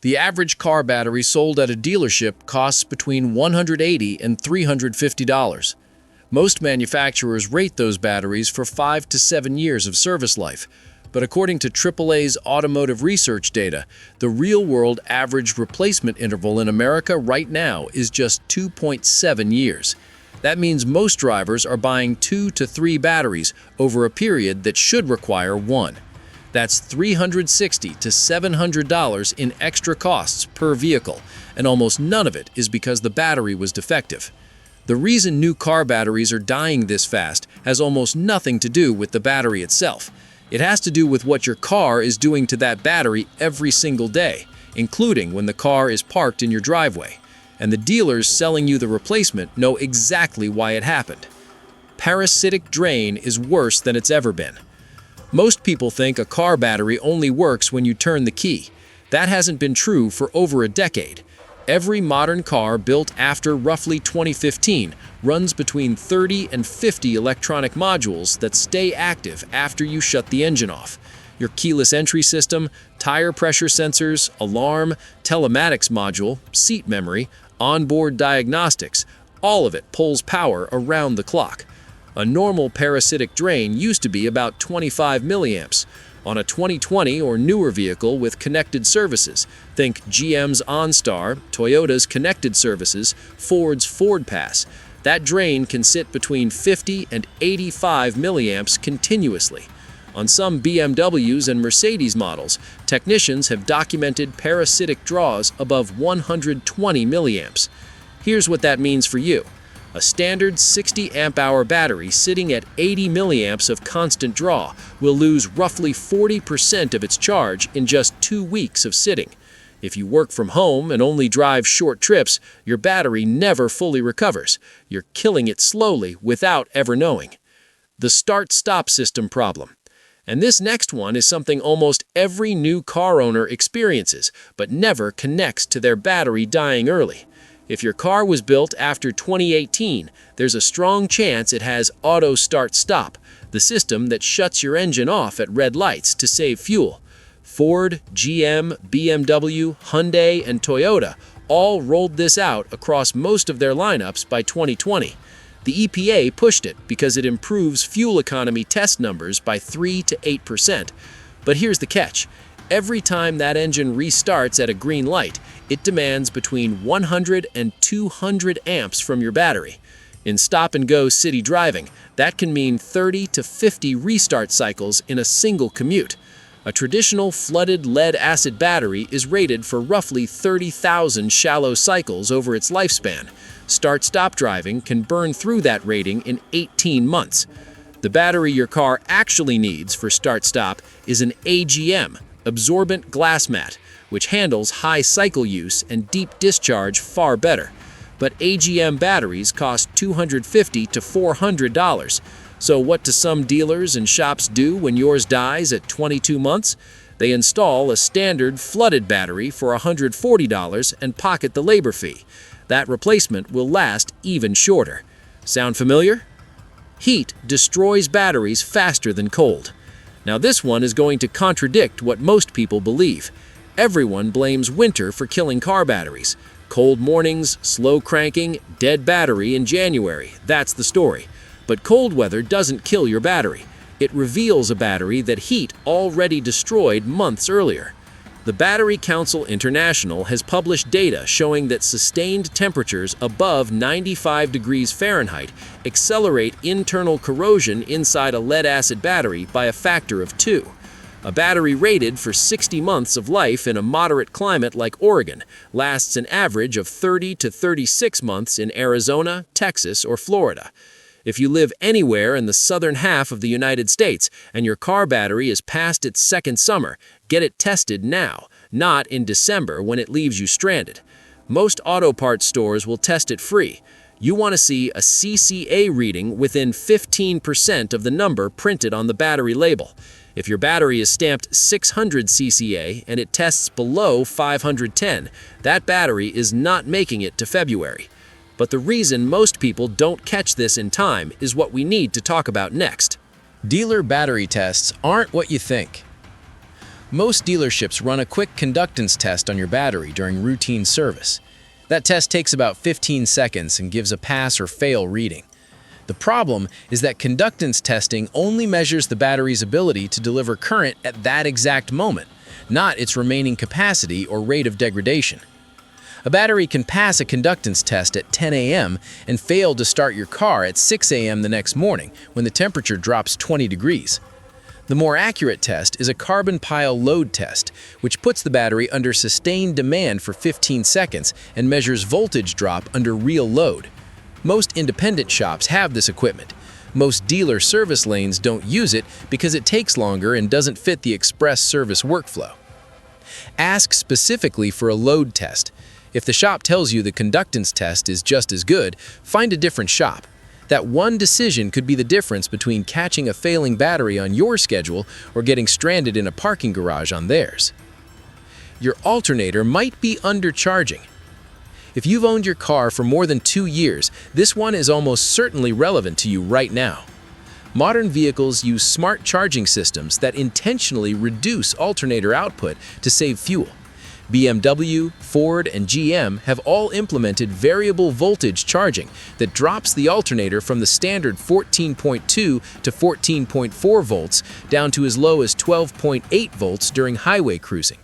The average car battery sold at a dealership costs between $180 and $350. Most manufacturers rate those batteries for 5 to 7 years of service life, but according to AAA's automotive research data, the real-world average replacement interval in America right now is just 2.7 years. That means most drivers are buying 2 to 3 batteries over a period that should require 1. That's $360 to $700 in extra costs per vehicle, and almost none of it is because the battery was defective. The reason new car batteries are dying this fast has almost nothing to do with the battery itself. It has to do with what your car is doing to that battery every single day, including when the car is parked in your driveway. And the dealers selling you the replacement know exactly why it happened. Parasitic drain is worse than it's ever been. Most people think a car battery only works when you turn the key. That hasn't been true for over a decade. Every modern car built after roughly 2015 runs between 30 and 50 electronic modules that stay active after you shut the engine off. Your keyless entry system, tire pressure sensors, alarm, telematics module, seat memory, onboard diagnostics, all of it pulls power around the clock. A normal parasitic drain used to be about 25 milliamps. On a 2020 or newer vehicle with connected services, think GM's OnStar, Toyota's connected services, Ford's FordPass, that drain can sit between 50 and 85 milliamps continuously. On some BMWs and Mercedes models, technicians have documented parasitic draws above 120 milliamps. Here's what that means for you. A standard 60 amp-hour battery sitting at 80 milliamps of constant draw will lose roughly 40% of its charge in just 2 weeks of sitting. If you work from home and only drive short trips, your battery never fully recovers. You're killing it slowly without ever knowing. The start-stop system problem. And this next one is something almost every new car owner experiences, but never connects to their battery dying early. If your car was built after 2018, there's a strong chance it has auto start-stop, the system that shuts your engine off at red lights to save fuel. Ford, GM, BMW, Hyundai, and Toyota all rolled this out across most of their lineups by 2020. The EPA pushed it because it improves fuel economy test numbers by 3 to 8%. But here's the catch. Every time that engine restarts at a green light, it demands between 100 and 200 amps from your battery. In stop-and-go city driving, that can mean 30 to 50 restart cycles in a single commute. A traditional flooded lead-acid battery is rated for roughly 30,000 shallow cycles over its lifespan. Start-stop driving can burn through that rating in 18 months. The battery your car actually needs for start-stop is an AGM, absorbent glass mat, which handles high cycle use and deep discharge far better. But AGM batteries cost $250 to $400. So what do some dealers and shops do when yours dies at 22 months? They install a standard flooded battery for $140 and pocket the labor fee. That replacement will last even shorter. Sound familiar? Heat destroys batteries faster than cold. Now this one is going to contradict what most people believe. Everyone blames winter for killing car batteries. Cold mornings, slow cranking, dead battery in January. That's the story. But cold weather doesn't kill your battery. It reveals a battery that heat already destroyed months earlier. The Battery Council International has published data showing that sustained temperatures above 95 degrees Fahrenheit accelerate internal corrosion inside a lead-acid battery by a factor of 2. A battery rated for 60 months of life in a moderate climate like Oregon lasts an average of 30 to 36 months in Arizona, Texas, or Florida. If you live anywhere in the southern half of the United States and your car battery is past its second summer, get it tested now, not in December when it leaves you stranded. Most auto parts stores will test it free. You want to see a CCA reading within 15% of the number printed on the battery label. If your battery is stamped 600 CCA and it tests below 510, that battery is not making it to February. But the reason most people don't catch this in time is what we need to talk about next. Dealer battery tests aren't what you think. Most dealerships run a quick conductance test on your battery during routine service. That test takes about 15 seconds and gives a pass or fail reading. The problem is that conductance testing only measures the battery's ability to deliver current at that exact moment, not its remaining capacity or rate of degradation. A battery can pass a conductance test at 10 a.m. and fail to start your car at 6 a.m. the next morning when the temperature drops 20 degrees. The more accurate test is a carbon pile load test, which puts the battery under sustained demand for 15 seconds and measures voltage drop under real load. Most independent shops have this equipment. Most dealer service lanes don't use it because it takes longer and doesn't fit the express service workflow. Ask specifically for a load test. If the shop tells you the conductance test is just as good, find a different shop. That one decision could be the difference between catching a failing battery on your schedule or getting stranded in a parking garage on theirs. Your alternator might be undercharging. If you've owned your car for more than 2 years, this one is almost certainly relevant to you right now. Modern vehicles use smart charging systems that intentionally reduce alternator output to save fuel. BMW, Ford, and GM have all implemented variable voltage charging that drops the alternator from the standard 14.2 to 14.4 volts down to as low as 12.8 volts during highway cruising.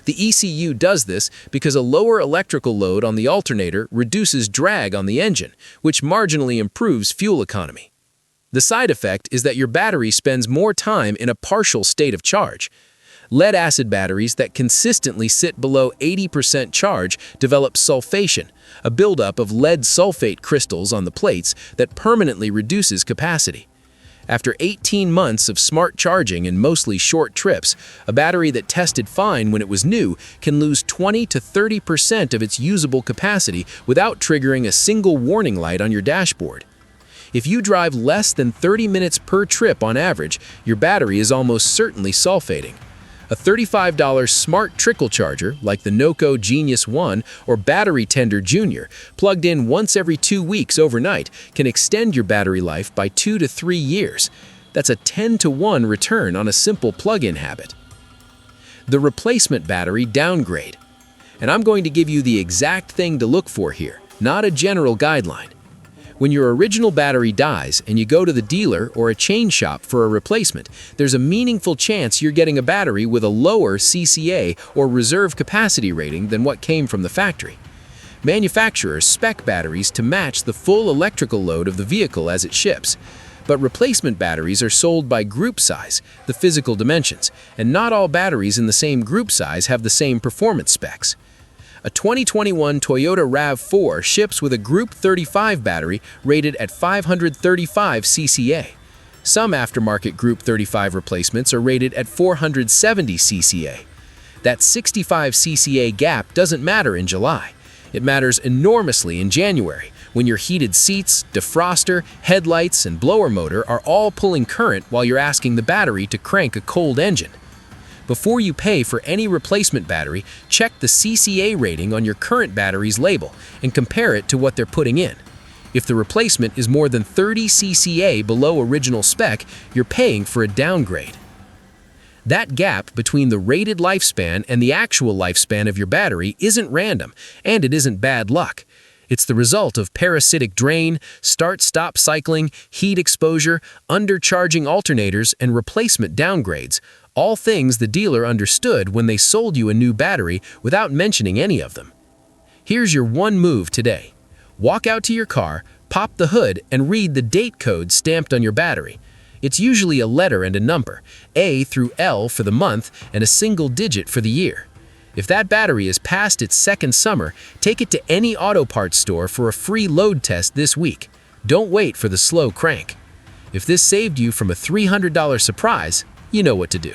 The ECU does this because a lower electrical load on the alternator reduces drag on the engine, which marginally improves fuel economy. The side effect is that your battery spends more time in a partial state of charge. Lead-acid batteries that consistently sit below 80% charge develop sulfation, a buildup of lead sulfate crystals on the plates that permanently reduces capacity. After 18 months of smart charging and mostly short trips, a battery that tested fine when it was new can lose 20 to 30% of its usable capacity without triggering a single warning light on your dashboard. If you drive less than 30 minutes per trip on average, your battery is almost certainly sulfating. A $35 smart trickle charger, like the Noco Genius 1 or Battery Tender Jr., plugged in once every 2 weeks overnight, can extend your battery life by 2 to 3 years. That's a 10-to-1 return on a simple plug-in habit. The replacement battery downgrade. And I'm going to give you the exact thing to look for here, not a general guideline. When your original battery dies and you go to the dealer or a chain shop for a replacement, there's a meaningful chance you're getting a battery with a lower CCA or reserve capacity rating than what came from the factory. Manufacturers spec batteries to match the full electrical load of the vehicle as it ships. But replacement batteries are sold by group size, the physical dimensions, and not all batteries in the same group size have the same performance specs. A 2021 Toyota RAV4 ships with a Group 35 battery rated at 535 CCA. Some aftermarket Group 35 replacements are rated at 470 CCA. That 65 CCA gap doesn't matter in July. It matters enormously in January, when your heated seats, defroster, headlights, and blower motor are all pulling current while you're asking the battery to crank a cold engine. Before you pay for any replacement battery, check the CCA rating on your current battery's label and compare it to what they're putting in. If the replacement is more than 30 CCA below original spec, you're paying for a downgrade. That gap between the rated lifespan and the actual lifespan of your battery isn't random, and it isn't bad luck. It's the result of parasitic drain, start-stop cycling, heat exposure, undercharging alternators, and replacement downgrades, all things the dealer understood when they sold you a new battery without mentioning any of them. Here's your one move today. Walk out to your car, pop the hood, and read the date code stamped on your battery. It's usually a letter and a number, A through L for the month and a single digit for the year. If that battery is past its second summer, take it to any auto parts store for a free load test this week. Don't wait for the slow crank. If this saved you from a $300 surprise, you know what to do.